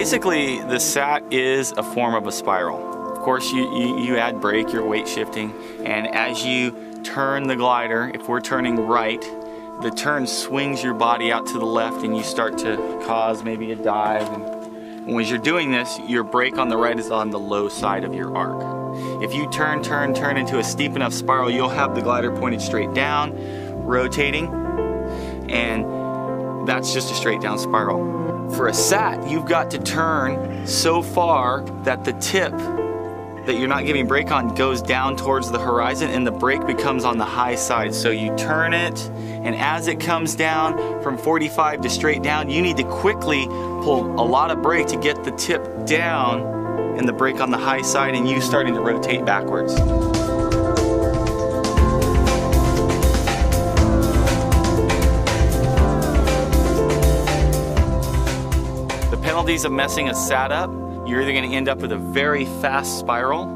Basically, the sat is a form of a spiral. Of course, you add brake, you're weight shifting, and as you turn the glider, if we're turning right, the turn swings your body out to the left and you start to cause maybe a dive. And when you're doing this, your brake on the right is on the low side of your arc. If you turn into a steep enough spiral, you'll have the glider pointed straight down, rotating, and that's just a straight down spiral. For a sat, you've got to turn so far that the tip that you're not giving brake on goes down towards the horizon and the brake becomes on the high side. So you turn it, and as it comes down from 45 to straight down, you need to quickly pull a lot of brake to get the tip down and the brake on the high side and you starting to rotate backwards. The penalties of messing a sat up: you're either going to end up with a very fast spiral,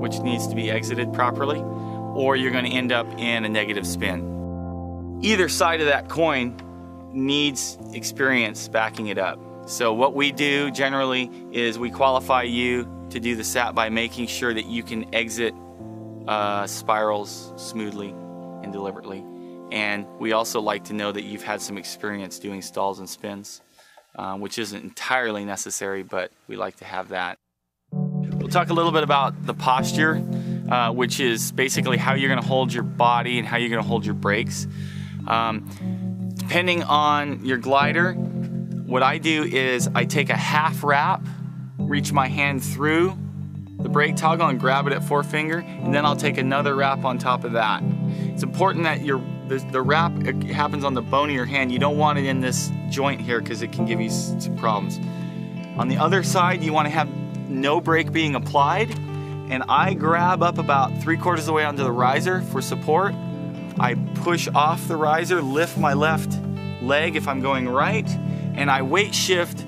which needs to be exited properly, or you're going to end up in a negative spin. Either side of that coin needs experience backing it up. So what we do generally is we qualify you to do the sat by making sure that you can exit spirals smoothly and deliberately. And we also like to know that you've had some experience doing stalls and spins, which isn't entirely necessary, but we like to have that. We'll talk a little bit about the posture, which is basically how you're going to hold your body and how you're going to hold your brakes. Depending on your glider, what I do is I take a half wrap, reach my hand through the brake toggle and grab it at forefinger, and then I'll take another wrap on top of that. It's important that the wrap happens on the bone of your hand. You don't want it in this joint here because it can give you some problems. On the other side, you want to have no brake being applied, and I grab up about 3/4 of the way onto the riser for support. I push off the riser, lift my left leg if I'm going right, and I weight shift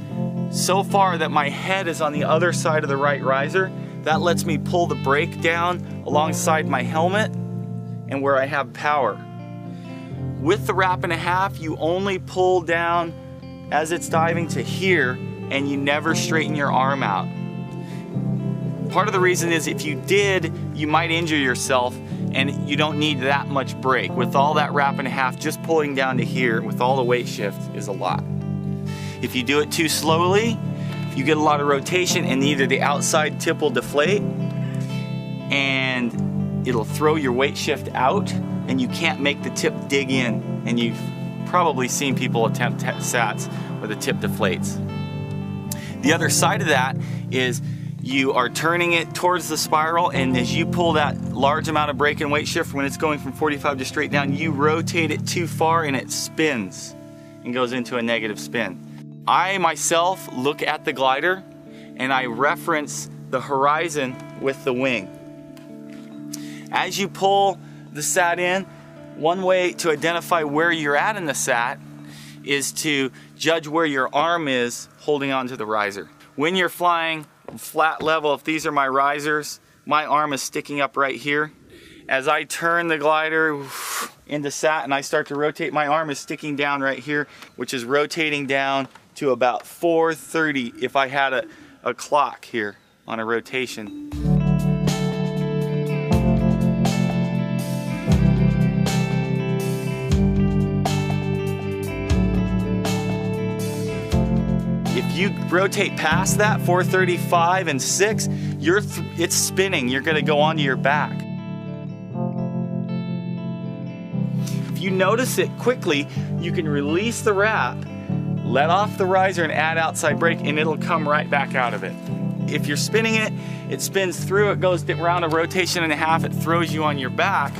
so far that my head is on the other side of the right riser. That lets me pull the brake down alongside my helmet and where I have power. With the wrap and a half, you only pull down as it's diving to here, and you never straighten your arm out. Part of the reason is if you did, you might injure yourself, and you don't need that much brake. With all that wrap and a half, just pulling down to here with all the weight shift is a lot. If you do it too slowly, you get a lot of rotation and either the outside tip will deflate and it'll throw your weight shift out and you can't make the tip dig in. And you've probably seen people attempt sats where the tip deflates. The other side of that is you are turning it towards the spiral, and as you pull that large amount of brake and weight shift when it's going from 45 to straight down, you rotate it too far and it spins and goes into a negative spin. I myself look at the glider and I reference the horizon with the wing. As you pull the sat in, one way to identify where you're at in the sat is to judge where your arm is holding onto the riser. When you're flying flat level, if these are my risers, my arm is sticking up right here. As I turn the glider into sat and I start to rotate, my arm is sticking down right here, which is rotating down to about 430 if I had a clock here on a rotation. If you rotate past that 435 and 6, it's spinning. You're going to go onto your back. If you notice it quickly, you can release the wrap, let off the riser and add outside brake, and it'll come right back out of it. If you're spinning it, it spins through, it goes around a rotation and a half, it throws you on your back,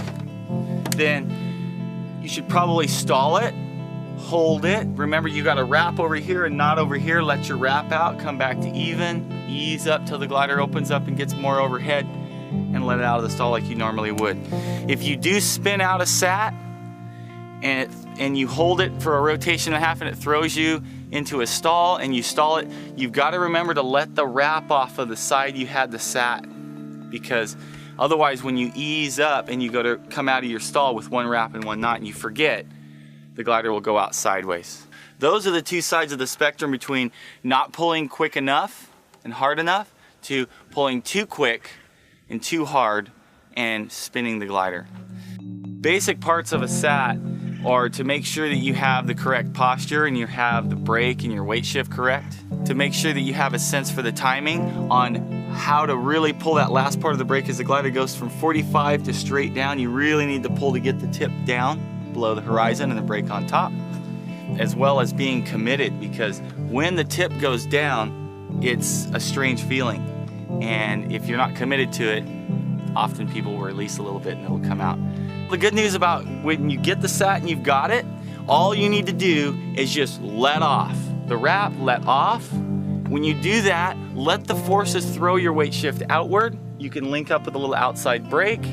then you should probably stall it, hold it. Remember, you got a wrap over here and not over here. Let your wrap out, come back to even, ease up till the glider opens up and gets more overhead, and let it out of the stall like you normally would. If you do spin out a sat and you hold it for a rotation and a half and it throws you into a stall and you stall it, you've got to remember to let the wrap off of the side you had the sat, because otherwise when you ease up and you go to come out of your stall with one wrap and one not and you forget, the glider will go out sideways. those are the two sides of the spectrum between not pulling quick enough and hard enough to pulling too quick and too hard and spinning the glider. Basic parts of a sat are to make sure that you have the correct posture and you have the brake and your weight shift correct, to make sure that you have a sense for the timing on how to really pull that last part of the brake as the glider goes from 45 to straight down. You really need to pull to get the tip down below the horizon and the brake on top, as well as being committed, because when the tip goes down, it's a strange feeling. And if you're not committed to it, often people will release a little bit and it'll come out. The good news about when you get the sat and you've got it, all you need to do is just let off. The wrap, let off. When you do that, let the forces throw your weight shift outward. You can link up with a little outside brake.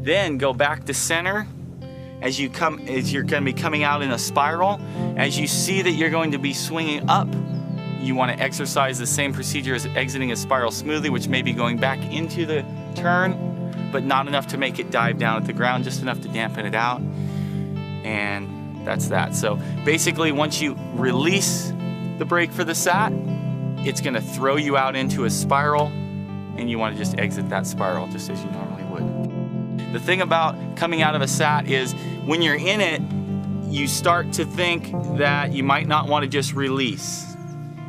Then go back to center as you're going to be coming out in a spiral. As you see that you're going to be swinging up, you want to exercise the same procedure as exiting a spiral smoothly, which may be going back into the turn, but not enough to make it dive down at the ground, just enough to dampen it out. And that's that. So basically, once you release the brake for the sat, it's going to throw you out into a spiral, and you want to just exit that spiral just as you normally would. The thing about coming out of a sat is when you're in it, you start to think that you might not want to just release.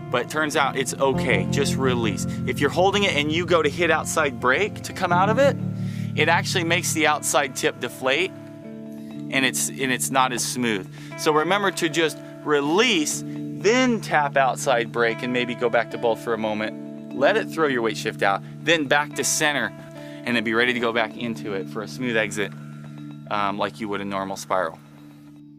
But it turns out it's okay, just release. If you're holding it and you go to hit outside brake to come out of it, it actually makes the outside tip deflate, and it's not as smooth. So remember to just release, then tap outside brake and maybe go back to both for a moment. Let it throw your weight shift out, then back to center, and then be ready to go back into it for a smooth exit like you would a normal spiral.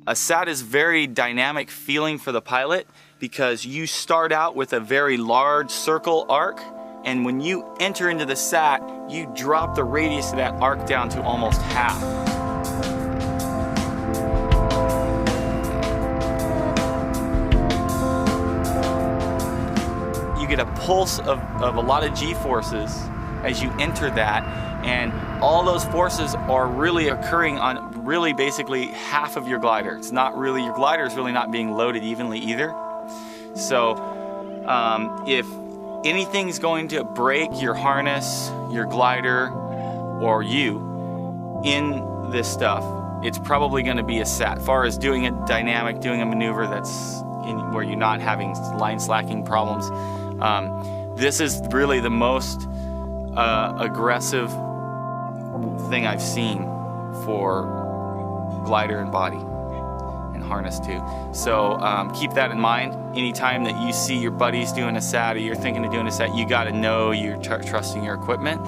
A sat is very dynamic feeling for the pilot because you start out with a very large circle arc, and when you enter into the sat, you drop the radius of that arc down to almost half. You get a pulse of a lot of G-forces as you enter that, and all those forces are really occurring on really basically half of your glider. It's not really, your glider is really not being loaded evenly either. So if anything's going to break your harness, your glider, or you in this stuff, it's probably going to be a sat. As far as doing it dynamic, doing a maneuver that's where you're not having line slacking problems, this is really the most aggressive thing I've seen for glider and body, and harness too. So keep that in mind. Anytime that you see your buddies doing a sat or you're thinking of doing a sat, you got to know you're trusting your equipment.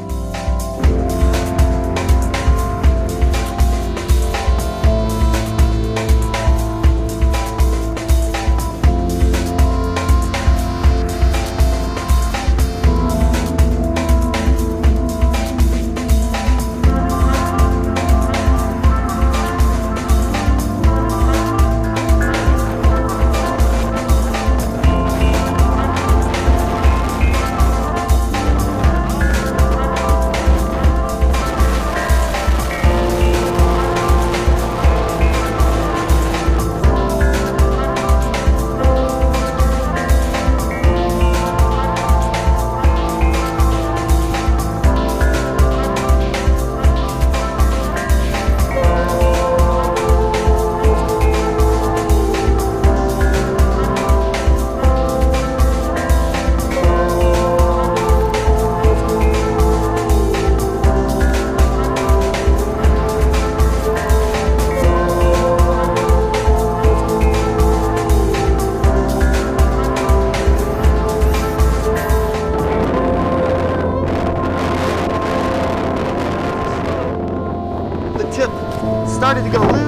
Started to go